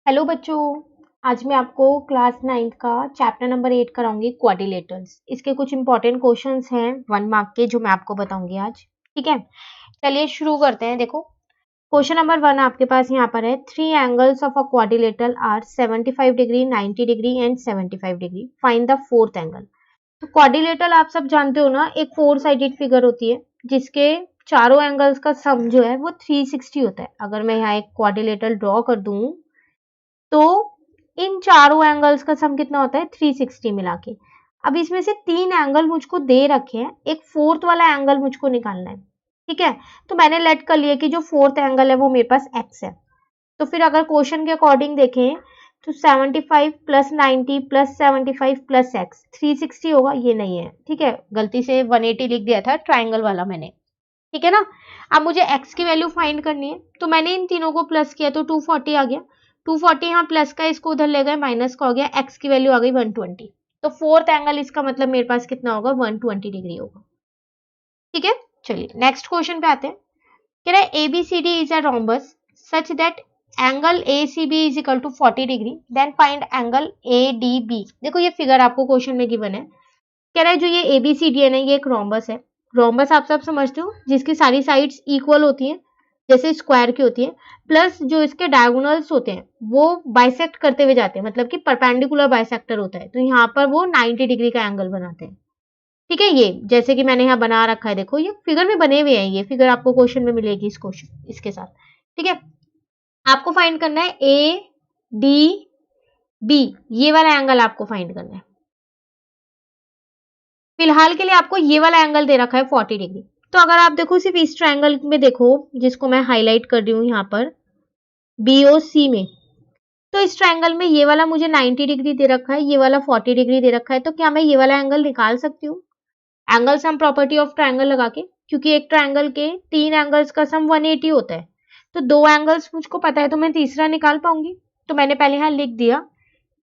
Hello बच्चों। आज मैं आपको क्लास 9th का चैप्टर नंबर 8 कराऊंगी क्वाड्रिलेटरल्स। इसके कुछ इंपॉर्टेंट क्वेश्चंस हैं 1 मार्क के जो मैं आपको बताऊंगी आज। ठीक है, चलिए शुरू करते हैं। देखो, क्वेश्चन नंबर 1 आपके पास यहाँ पर है, 3 angles of a quadrilateral are 75 degree, 90 degree and 75 degree, find the fourth angle. तो क्वाड्रिलेटरल आप सब जानते हो ना, एक 4 साइडेड फिगर होती है जिसके चारों एंगल्स का सम जो है वो 360 होता है। अगर मैं यहाँ एक क्वाड्रिलेटरल ड्रॉ कर दूं तो इन चारों एंगल्स का सम कितना होता है 360 मिला के। अब इसमें से 3 एंगल मुझको दे रखे हैं, एक फोर्थ वाला एंगल मुझको निकालना है। ठीक है, तो मैंने लेट कर लिया कि जो फोर्थ एंगल है वो मेरे पास एक्स है। तो फिर अगर क्वेश्चन के अकॉर्डिंग देखें तो 75 प्लस 90 प्लस 75 प्लस एक्स 360 होगा। ये नहीं है, ठीक है, गलती से 180 लिख दिया था ट्राइंगल वाला मैंने। ठीक है ना। अब मुझे x की वैल्यू फाइंड करनी है, तो मैंने इन तीनों को प्लस किया तो 240 आ गया। 240 यहाँ प्लस का, इसको उधर ले गए, माइनस का हो गया, x की वैल्यू आ गई 120। तो फोर्थ एंगल इसका मतलब मेरे पास कितना होगा 120 डिग्री होगा। ठीक है, चलिए नेक्स्ट क्वेश्चन पे आते हैं। कह रहा है ABCD is a rhombus such that angle ACB is equal to 40 degree, then find angle ADB। देखो ये फिगर आपको क्वेश्चन में गिवन है। कह रहा है जो ये ABCD है ना, ये एक रोम्बस है। रोम्बस आप सब समझते हो, जिसकी सारी साइड्स इक्वल होती हैं, जैसे स्क्वायर की होती है, प्लस जो इसके डायगोनल्स होते हैं वो बाइसेक्ट करते हुए जाते हैं, मतलब कि परपेंडिकुलर बाइसेक्टर होता है, तो यहाँ पर वो 90 डिग्री का एंगल बनाते हैं। ठीक है, ये जैसे कि मैंने यहाँ बना रखा है, देखो ये फिगर में बने हुए हैं, ये फिगर आपको क्वेश्चन में मिलेगी इस क्वेश्चन इसके साथ। ठीक है, आपको फाइंड करना है ADB, ये वाला एंगल आपको फाइंड करना है। फिलहाल के लिए आपको ये वाला एंगल दे रखा है 40 डिग्री। तो अगर आप देखो सिर्फ इस ट्रायंगल में देखो, जिसको मैं हाईलाइट कर रही हूँ यहाँ पर BOC में, तो इस ट्रायंगल में ये वाला मुझे 90 डिग्री दे रखा है, ये वाला 40 डिग्री दे रखा है। तो क्या मैं ये वाला एंगल निकाल सकती हूँ angle sum property of triangle लगा के? क्योंकि एक ट्रायंगल के 3 एंगल्स का सम 180 होता है, तो 2 एंगल्स मुझको पता है, तो मैं तीसरा निकाल पाऊंगी। तो मैंने पहले यहाँ लिख दिया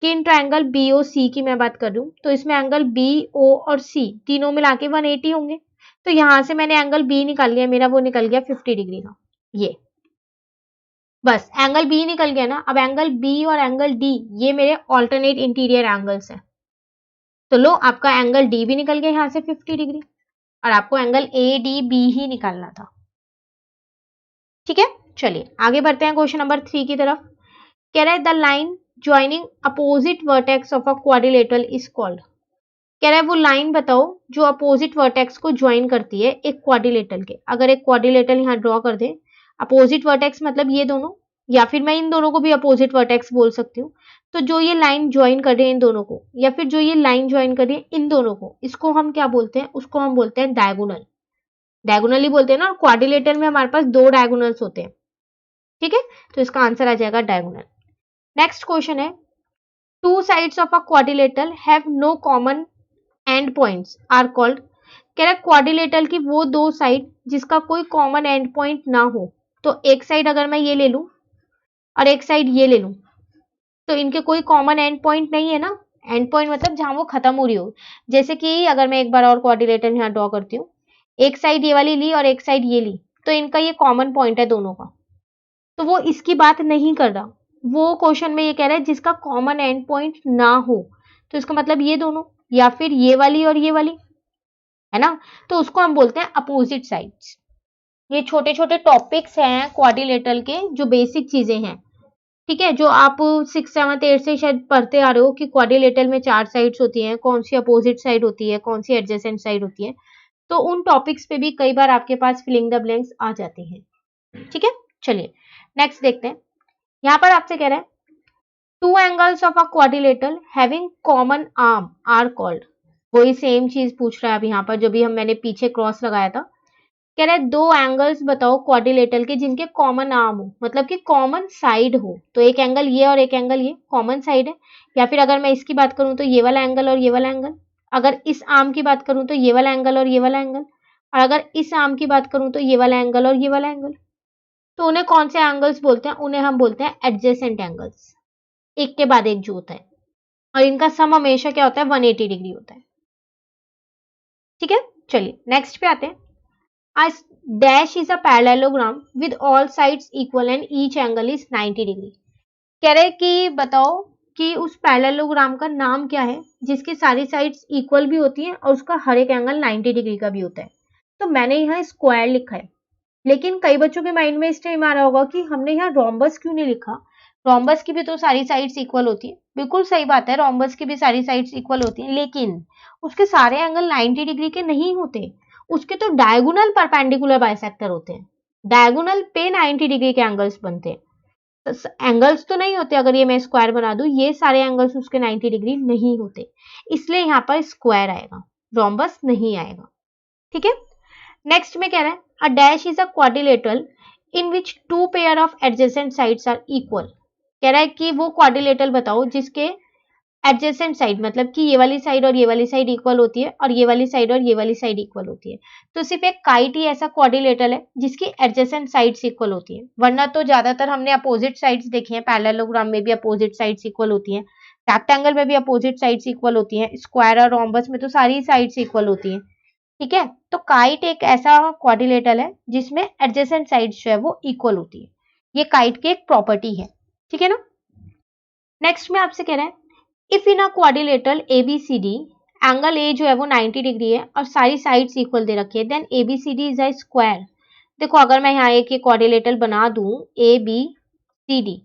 कि इन ट्रायंगल BOC की मैं बात कर रही हूँ, तो इसमें एंगल BO और C तीनों मिला के 180 होंगे। तो यहां से मैंने एंगल B निकाल लिया, मेरा वो निकल गया 50 डिग्री का। ये बस एंगल B निकल गया ना। अब एंगल B और एंगल D ये मेरे ऑल्टरनेट इंटीरियर एंगल्स हैं। तो लो, आपका एंगल D भी निकल गया यहाँ से 50 डिग्री, और आपको एंगल ADB ही निकालना था। ठीक है, चलिए आगे बढ़ते हैं क्वेश्चन नंबर 3 की तरफ। कह रहा है the line joining opposite vertex of a quadrilateral is called. कह रहा है वो लाइन बताओ जो अपोजिट वर्टेक्स को ज्वाइन करती है एक क्वाड्रिलेटरल के। अगर एक क्वाड्रिलेटरल यहाँ ड्रॉ कर दे, अपोजिट वर्टेक्स मतलब ये दोनों, या फिर मैं इन दोनों को भी अपोजिट वर्टेक्स बोल सकती हूँ। तो जो ये लाइन ज्वाइन कर रही है इन दोनों को, या फिर जो ये लाइन ज्वाइन कर रही है इन दोनों को, इसको हम क्या बोलते हैं? उसको हम बोलते हैं डायगोनल। डायगोनल ही बोलते हैं ना, क्वाड्रिलेटरल में हमारे पास 2 डायगोनल्स होते हैं। ठीक है, तो इसका आंसर आ जाएगा डायगोनल। नेक्स्ट क्वेश्चन है, two sides of a quadrilateral have no common end points are called. कह रहा है क्वाड्रिलेटरल की वो 2 साइड जिसका कोई कॉमन एंड पॉइंट ना हो। तो एक साइड अगर मैं ये ले लूं और एक साइड ये ले लूं, तो इनके कोई कॉमन एंड पॉइंट नहीं है ना। एंड पॉइंट मतलब जहां वो खत्म हो रही हो। जैसे कि अगर मैं एक बार और क्वाड्रिलेटरल यहाँ ड्रॉ करती हूँ, एक साइड ये वाली ली और एक साइड ये ली, तो इनका ये कॉमन पॉइंट है दोनों का। तो वो इसकी बात नहीं कर रहा, वो क्वेश्चन में ये कह रहा है जिसका कॉमन एंड पॉइंट ना हो। तो इसका मतलब ये दोनों, या फिर ये वाली और ये वाली, है ना। तो उसको हम बोलते हैं अपोजिट साइड्स। ये छोटे छोटे टॉपिक्स हैं क्वाड्रिलेटरल के, जो बेसिक चीजें हैं। ठीक है, जो आप 6, 7, 8 से शायद पढ़ते आ रहे हो कि क्वाड्रिलेटरल में 4 साइड्स होती हैं, कौन सी अपोजिट साइड होती है, कौन सी एडजेसेंट साइड होती है। तो उन टॉपिक्स पे भी कई बार आपके पास फिलिंग द ब्लैंक्स आ जाते हैं। ठीक है, चलिए नेक्स्ट देखते हैं। यहाँ पर आपसे कह रहा है two angles of a quadrilateral having common arm are called. वही सेम चीज पूछ रहा है अब यहाँ पर, जो भी मैंने पीछे क्रॉस लगाया था। कह रहा है 2 एंगल्स बताओ क्वाड्रिलेटरल के जिनके कॉमन आर्म हो, मतलब कि कॉमन साइड हो। तो एक एंगल ये और एक एंगल ये कॉमन साइड है। या फिर अगर मैं इसकी बात करूं तो ये वाला एंगल और ये वाला एंगल। अगर इस आर्म की बात करूं तो ये वाला एंगल और ये वाला एंगल। और अगर इस आर्म की बात करूं तो ये वाला एंगल और ये वाला एंगल। तो उन्हें कौन से एंगल्स बोलते हैं? उन्हें हम बोलते हैं एडजेसेंट एंगल्स। एक के बाद एक जो होता है, और इनका सम हमेशा क्या होता है 180 डिग्री होता है। ठीक है, चलिए नेक्स्ट पे आते हैं। A dash is a parallelogram with all sides equal and each angle is 90 degree. कह रहे कि बताओ कि उस पैरेललोग्राम का नाम क्या है जिसकी सारी साइड्स इक्वल भी होती हैं और उसका हर एक एंगल 90 डिग्री का भी होता है। तो मैंने यहाँ स्क्वायर लिखा है, लेकिन कई बच्चों के माइंड में इस टाइम आ रहा होगा कि हमने यहाँ रोम्बस क्यों नहीं लिखा। रोम्बस की भी तो सारी साइड्स इक्वल होती है। बिल्कुल सही बात है, रोम्बस की भी सारी साइड्स इक्वल होती हैं, लेकिन उसके सारे एंगल 90 डिग्री के नहीं होते। उसके तो डायगोनल परपेंडिकुलर बाइसेक्टर होते हैं। डायगोनल पे 90 डिग्री के एंगल्स बनते हैं। एंगल्स तो नहीं होते। अगर ये मैं स्क्वायर बना दूं, ये सारे एंगल्स उसके 90 डिग्री नहीं होते, इसलिए यहाँ पर स्क्वायर आएगा, रोम्बस नहीं आएगा। ठीक है। नेक्स्ट में कह रहा है a dash is a quadrilateral in which two pair of adjacent sides are equal. कह रहा है कि वो क्वाड्रिलेटरल बताओ जिसके एडजेसेंट साइड मतलब कि ये वाली साइड और ये वाली साइड इक्वल होती है और ये वाली साइड और ये वाली साइड इक्वल होती है। तो सिर्फ एक काइट ही ऐसा क्वाड्रिलेटरल है जिसकी एडजेसेंट साइड्स इक्वल होती है, वरना तो ज्यादातर हमने अपोजिट साइड्स देखी हैं। पैरेललोग्राम में भी अपोजिट साइड्स इक्वल होती हैं, रेक्टेंगल में भी अपोजिट साइड्स इक्वल होती हैं, स्क्वायर और रोम्बस में तो सारी साइड्स इक्वल होती हैं। ठीक है। तो काइट एक ऐसा क्वाड्रिलेटरल है जिसमें एडजेसेंट साइड्स जो है वो इक्वल होती है। ये काइट की एक प्रॉपर्टी है। ठीक है ना। नेक्स्ट में आपसे कह रहा है if in a quadrilateral ABCD angle A जो है वो 90 डिग्री है और सारी साइड्स इक्वल दे रखी है, then ABCD is a square. देखो अगर मैं यहाँ एक क्वाड्रिलेटरल बना दूं ABCD,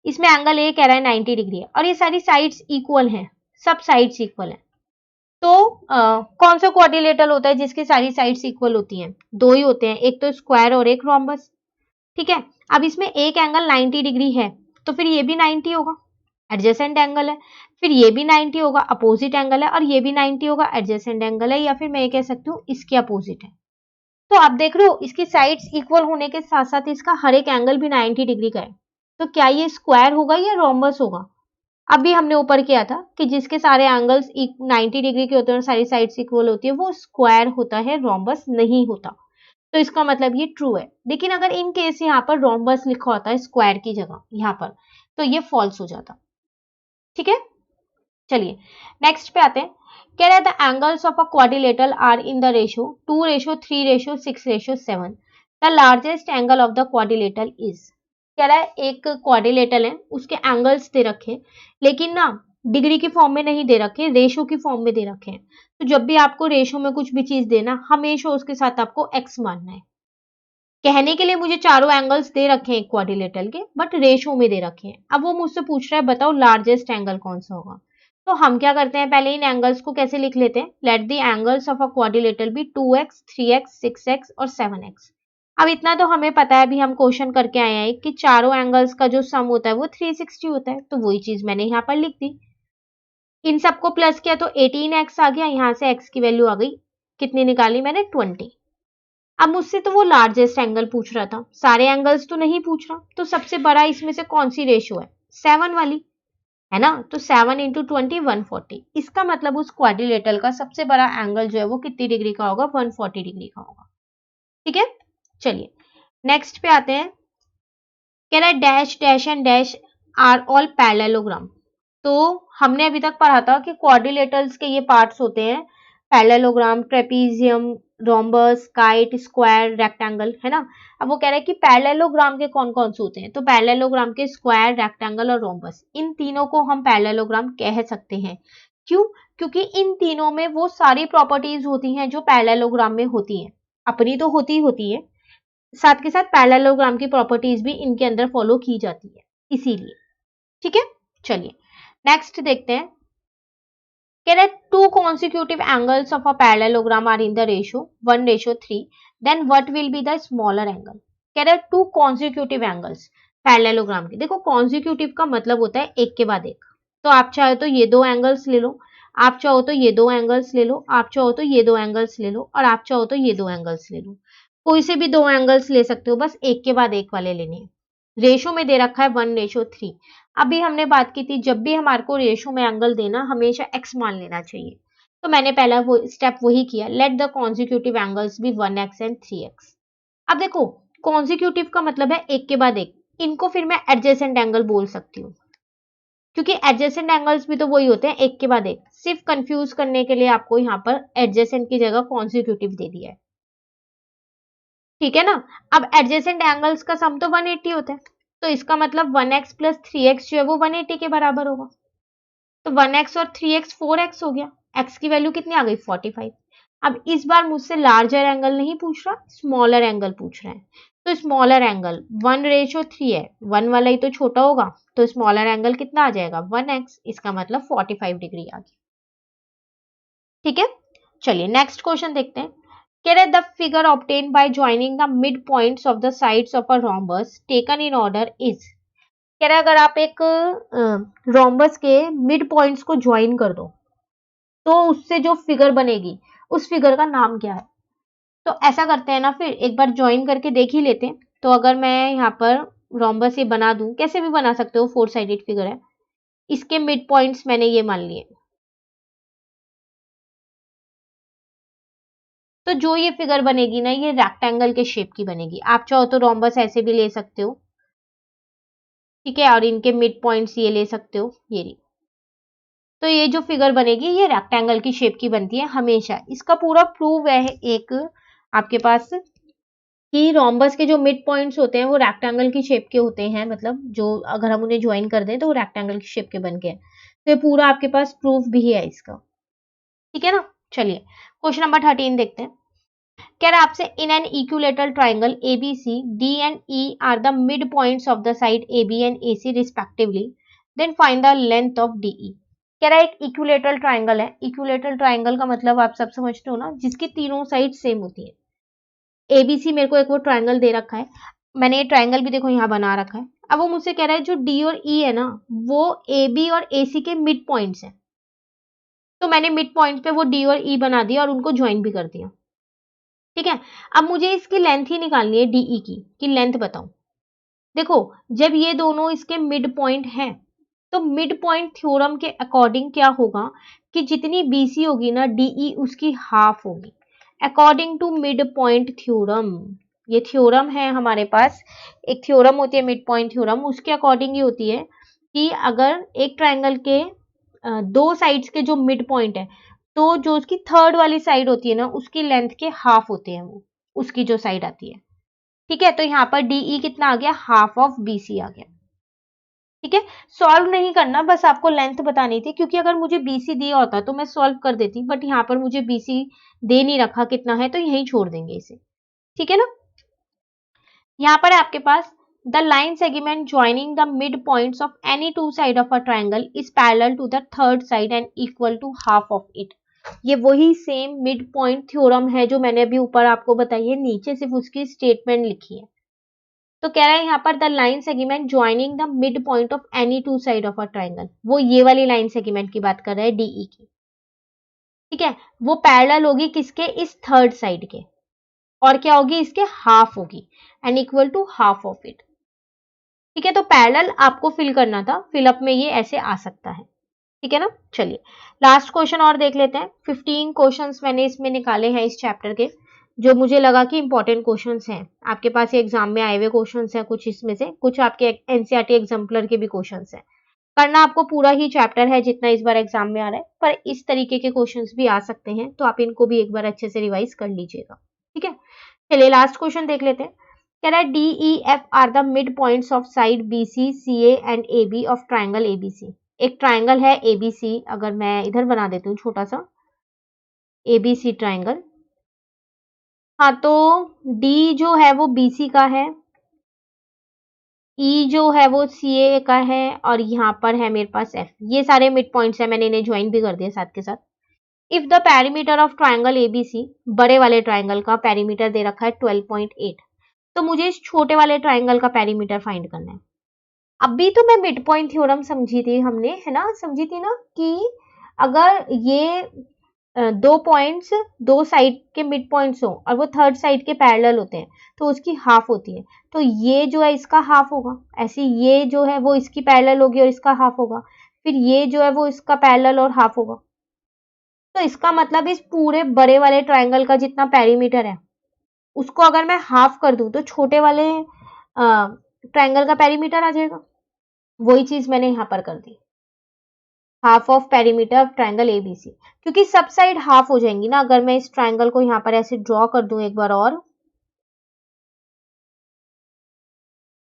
इसमें एंगल ए कह रहा है 90 डिग्री है और ये सारी साइड्स इक्वल हैं, सब साइड्स इक्वल हैं। तो कौन सा क्वाड्रिलेटरल होता है जिसकी सारी साइड्स इक्वल होती हैं? दो ही होते हैं, एक तो स्क्वायर और एक रोम्बस। ठीक है। अब इसमें एक एंगल 90 डिग्री है तो फिर ये भी 90 होगा, एडजेसेंट एंगल है। फिर ये भी 90 होगा, अपोजिट एंगल है, और ये भी 90 होगा, एडजेसेंट एंगल है, या फिर मैं ये कह सकती हूँ इसके अपोजिट है। तो आप देख रहे हो इसकी साइड्स इक्वल होने के साथ साथ इसका हर एक एंगल भी 90 डिग्री का है। तो क्या ये स्क्वायर होगा या रोम्बस होगा? अभी हमने ऊपर किया था कि जिसके सारे एंगल्स 90 डिग्री के होते हैं और सारी साइड्स इक्वल होती है वो स्क्वायर होता है, रोम्बस नहीं होता। तो इसका मतलब ये ट्रू है। लेकिन अगर इन केस यहाँ पर रोम्बस लिखा होता है स्क्वायर की जगह यहाँ पर, तो ये फॉल्स हो जाता। ठीक है। चलिए नेक्स्ट पे आते हैं। कह रहा है the angles of a quadrilateral are in the ratio 2:3:6:7। The largest angle of the quadrilateral is. कह रहा है एक क्वाड्रिलेटरल है, उसके एंगल्स दे रखे, लेकिन ना डिग्री की फॉर्म में नहीं दे रखे, रेशो की फॉर्म में दे रखे हैं। तो जब भी आपको रेशो में कुछ भी चीज देना, हमेशा उसके साथ आपको एक्स मानना है। कहने के लिए मुझे चारों एंगल्स दे रखे हैं क्वाड्रिलेटरल के, बट रेशो में दे रखे हैं। अब वो मुझसे पूछ रहा है बताओ लार्जेस्ट एंगल कौन सा होगा। तो हम क्या करते हैं, पहले इन एंगल्स को कैसे लिख लेते हैं। Let the angles of a quadrilateral be 2x 3x 6x और 7x। अब इतना तो हमें पता है, अभी हम क्वेश्चन करके आए हैं कि चारों एंगल्स का जो सम होता है वो 360 होता है, तो वही चीज मैंने यहाँ पर लिख दी। इन सबको प्लस किया तो 18x आ गया, यहाँ से x की वैल्यू आ गई, कितनी निकाली मैंने 20। अब मुझसे तो वो लार्जेस्ट एंगल पूछ रहा था, सारे एंगल्स तो नहीं पूछ रहा। तो सबसे बड़ा इसमें से कौन सी रेशो है, 7 वाली है ना। तो 7 × 20 140। इसका मतलब उस क्वाड्रिलेटरल का सबसे बड़ा एंगल जो है वो कितनी डिग्री का होगा, 140 डिग्री का होगा। ठीक है। चलिए नेक्स्ट पे आते हैं। कह रहा है dash dash and dash are all parallelogram. तो हमने अभी तक पढ़ा था कि क्वाड्रिलेटरल्स के ये पार्ट्स होते हैं, parallelogram, trapezium, rhombus, kite, square, rectangle, है ना। अब वो कह रहा है कि पैरेललोग्राम के कौन कौन से होते हैं। तो पैरेललोग्राम के स्क्वायर, रेक्टेंगल और रोम्बस, इन तीनों को हम पैरेललोग्राम कह सकते हैं। क्यों? क्योंकि इन तीनों में वो सारी प्रॉपर्टीज होती हैं जो पैरेललोग्राम में होती हैं। अपनी तो होती है, साथ के साथ पैरेललोग्राम की प्रॉपर्टीज भी इनके अंदर फॉलो की जाती है, इसीलिए। ठीक है। चलिए नेक्स्ट देखते हैं। कह रहा है two consecutive angles of a parallelogram are in the ratio 1:3, then what will be the smaller angle. कह रहा है टू कॉन्सिक्यूटिव एंगल्स पैरेललोग्राम के। देखो कॉन्सिक्यूटिव का मतलब होता है एक के बाद एक। तो आप चाहे तो ये दो एंगल्स ले लो, आप चाहो तो ये दो एंगल्स ले लो, आप चाहो तो ये दो एंगल्स ले लो, और आप चाहो तो ये दो एंगल्स ले लो। कोई से भी दो एंगल्स ले सकते हो, बस एक के बाद एक वाले लेने हैं। रेशो में दे रखा है 1:3। अभी हमने बात की थी जब भी हमारे को रेशो में एंगल देना हमेशा x मान लेना चाहिए। तो मैंने पहला वो स्टेप वही किया, let the consecutive angles be 1x and 3x। अब देखो कॉन्सिक्यूटिव का मतलब है एक के बाद एक, इनको फिर मैं एडजेसेंट एंगल बोल सकती हूँ, क्योंकि एडजेसेंट एंगल्स भी तो वही होते हैं एक के बाद एक। सिर्फ कंफ्यूज करने के लिए आपको यहाँ पर एडजेसेंट की जगह कॉन्सिक्यूटिव दे दिया है। ठीक है ना। अब एडजेसेंट एंगल्स का सम तो 180 होता है, तो इसका मतलब 1x प्लस 3x जो है वो 180 के बराबर होगा। तो 1x और 3x 4x हो गया। x की वैल्यू कितनी आ गई 45। अब इस बार मुझसे लार्जर एंगल नहीं पूछ रहा, स्मॉलर एंगल पूछ रहे हैं। तो स्मॉलर एंगल 1:3 है, 1 वाला ही तो छोटा होगा, तो स्मॉलर एंगल कितना आ जाएगा 1x, इसका मतलब 45 डिग्री आ गया। ठीक है, चलिए नेक्स्ट क्वेश्चन देखते हैं। कह रहे the figure obtain by joining the mid points of the sides of a rhombus taken in order is. कह रहा है अगर आप एक रोम्बस के मिड पॉइंट्स को ज्वाइन कर दो तो उससे जो फिगर बनेगी उस फिगर का नाम क्या है। तो ऐसा करते हैं ना, फिर एक बार ज्वाइन करके देख ही लेते हैं। तो अगर मैं यहाँ पर रोम्बस ये बना दूं, कैसे भी बना सकते हो, 4 साइडेड फिगर है, इसके मिड पॉइंट्स मैंने ये मान लिए। तो जो ये फिगर बनेगी ना, ये रेक्टेंगल के शेप की बनेगी। आप चाहो तो रोम्बस ऐसे भी ले सकते हो, ठीक है, और इनके मिड पॉइंट्स ये ले सकते हो, ये रही। तो ये जो फिगर बनेगी ये रेक्टेंगल की शेप की बनती है हमेशा। इसका पूरा प्रूव है एक आपके पास कि रोम्बस के जो मिड पॉइंट्स होते हैं वो रेक्टेंगल की शेप के होते हैं, मतलब जो अगर हम उन्हें ज्वाइन कर दें तो वो रेक्टेंगल की शेप के बन के हैं। तो ये पूरा आपके पास प्रूफ भी है इसका, ठीक है ना। चलिए क्वेश्चन नंबर 13 देखते हैं। कह रहा है आपसे in an equilateral triangle ABC D and E are the mid points of the side AB and AC respectively, then find the length of DE. कह रहा है एक इक्विलेटरल ट्राइंगल है। इक्विलेटरल ट्राइंगल का मतलब आप सब समझते हो ना, जिसकी तीनों साइड सेम होती है। एबीसी मेरे को एक वो ट्राइंगल दे रखा है, मैंने ये ट्राइंगल भी देखो यहाँ बना रखा है। अब वो मुझसे कह रहा है जो डी और ई है ना, वो ए बी और ए सी के मिड पॉइंट्स हैं। तो मैंने मिड पॉइंट पे वो डी और ई बना दिया और उनको ज्वाइन भी कर दिया, ठीक है। अब मुझे इसकी लेंथ ही निकालनी है डीई की, कि लेंथ बताऊं। देखो जब ये दोनों इसके मिड पॉइंट हैं, तो मिड पॉइंट थ्योरम के अकॉर्डिंग क्या होगा कि जितनी बीसी होगी ना, डीई उसकी हाफ होगी, according to mid point theorem. ये थ्योरम है हमारे पास, एक थ्योरम होती है मिड पॉइंट थ्योरम, उसके अकॉर्डिंग ये होती है कि अगर एक ट्राइंगल के दो साइड्स के जो मिड पॉइंट है, तो जो उसकी थर्ड वाली साइड होती है ना, उसकी लेंथ के हाफ होते हैं वो, उसकी जो साइड आती है, ठीक है। तो यहाँ पर डीई कितना आ गया, हाफ ऑफ बीसी आ गया, ठीक है। सॉल्व नहीं करना, बस आपको लेंथ बतानी थी, क्योंकि अगर मुझे बीसी दिया होता तो मैं सॉल्व कर देती, बट यहाँ पर मुझे बीसी दे नहीं रखा कितना है, तो यहीं छोड़ देंगे इसे, ठीक है ना। यहाँ पर है आपके पास the line segment joining the mid points of any two side of a triangle is parallel to the third side and equal to half of it. ये वही सेम मिड पॉइंट थ्योरम है जो मैंने अभी ऊपर आपको बताई है, नीचे सिर्फ उसकी स्टेटमेंट लिखी है। तो कह रहा है यहाँ पर the line segment joining the mid point of any two side of a triangle, वो ये वाली लाइन सेगमेंट की बात कर रहा है डीई की, ठीक है। वो पैरेलल होगी किसके, इस थर्ड साइड के, और क्या होगी, इसके हाफ होगी, and equal to half of it, ठीक है। तो पैरेलल आपको फिल करना था, फिलअप में ये ऐसे आ सकता है, ठीक है ना। चलिए लास्ट क्वेश्चन और देख लेते हैं। 15 क्वेश्चंस मैंने इसमें निकाले हैं इस चैप्टर के, जो मुझे लगा कि इंपॉर्टेंट क्वेश्चंस हैं। आपके पास ये एग्जाम में आए हुए क्वेश्चंस हैं, कुछ इसमें से, कुछ आपके एनसीईआरटी एग्जाम्पलर के भी क्वेश्चंस हैं। करना आपको पूरा ही चैप्टर है जितना इस बार एग्जाम में आ रहा है, पर इस तरीके के क्वेश्चंस भी आ सकते हैं, तो आप इनको भी एक बार अच्छे से रिवाइज कर लीजिएगा, ठीक है। चलिए लास्ट क्वेश्चन देख लेते हैं। कह रहा है D E F are the mid points of side B C C A and A B of triangle ABC. एक ट्राइंगल है एबीसी, अगर मैं इधर बना देती हूँ छोटा सा एबीसी ट्राइंगल, हाँ तो डी जो है वो बीसी का है, ई जो है वो सी ए का है, और यहाँ पर है मेरे पास एफ। ये सारे मिड पॉइंट्स है, मैंने इन्हें ज्वाइन भी कर दिया साथ के साथ। If the perimeter of triangle ABC, बड़े वाले ट्राइंगल का पेरीमीटर दे रखा है 12.8, तो मुझे इस छोटे वाले ट्राइंगल का पेरीमीटर फाइंड करना है। अभी तो मैं मिड पॉइंट थ्योरम समझी थी हमने, है ना, समझी थी ना, कि अगर ये दो पॉइंट्स दो साइड के मिड पॉइंट्स हो और वो थर्ड साइड के पैरेलल होते हैं, तो उसकी हाफ होती है। तो ये जो है इसका हाफ होगा, ऐसे ये जो है वो इसकी पैरेलल होगी और इसका हाफ होगा, फिर ये जो है वो इसका पैरेलल और हाफ होगा। तो इसका मतलब इस पूरे बड़े वाले ट्राइंगल का जितना पेरीमीटर है, उसको अगर मैं हाफ कर दूं तो छोटे वाले ट्राइंगल का पेरीमीटर आ जाएगा। वही चीज मैंने यहाँ पर कर दी, half of perimeter of triangle ABC, क्योंकि सब साइड हाफ हो जाएंगी ना। अगर मैं इस ट्राइंगल को यहाँ पर ऐसे ड्रॉ कर दूं एक बार, और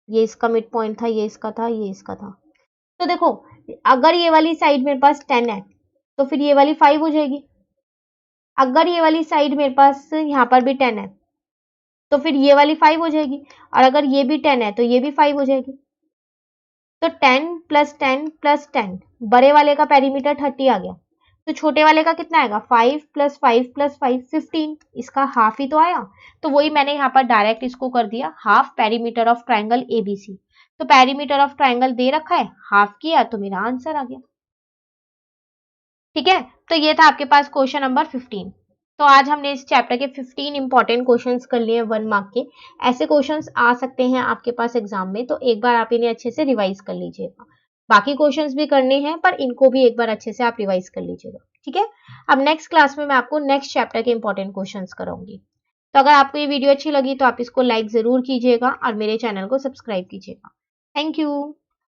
ये इसका मिड पॉइंट था, ये इसका था, ये इसका था। तो देखो अगर ये वाली साइड मेरे पास 10 है तो फिर ये वाली 5 हो जाएगी। अगर ये वाली साइड मेरे पास यहाँ पर भी 10 है तो फिर ये वाली 5 हो जाएगी, और अगर ये भी 10 है तो ये भी 5 हो जाएगी। तो 10 प्लस 10 प्लस 10, बड़े वाले का पेरीमीटर 30 आ गया, तो छोटे वाले का कितना आएगा 5 प्लस 5 प्लस 5 15, इसका हाफ ही तो आया। तो वही मैंने यहाँ पर डायरेक्ट इसको कर दिया half perimeter of triangle ABC. तो पेरीमीटर ऑफ ट्राइंगल दे रखा है, हाफ किया तो मेरा आंसर आ गया। ठीक है, तो ये था आपके पास क्वेश्चन नंबर 15। तो आज हमने इस चैप्टर के 15 इंपॉर्टेंट क्वेश्चंस कर लिए 1 मार्क के। ऐसे क्वेश्चंस आ सकते हैं आपके पास एग्जाम में, तो एक बार आप इन्हें अच्छे से रिवाइज कर लीजिएगा। बाकी क्वेश्चंस भी करने हैं पर इनको भी एक बार अच्छे से आप रिवाइज कर लीजिएगा। ठीक है, अब नेक्स्ट क्लास में मैं आपको नेक्स्ट चैप्टर के इंपॉर्टेंट क्वेश्चंस कराऊंगी। तो अगर आपको ये वीडियो अच्छी लगी तो आप इसको लाइक जरूर कीजिएगा और मेरे चैनल को सब्सक्राइब कीजिएगा। Thank you.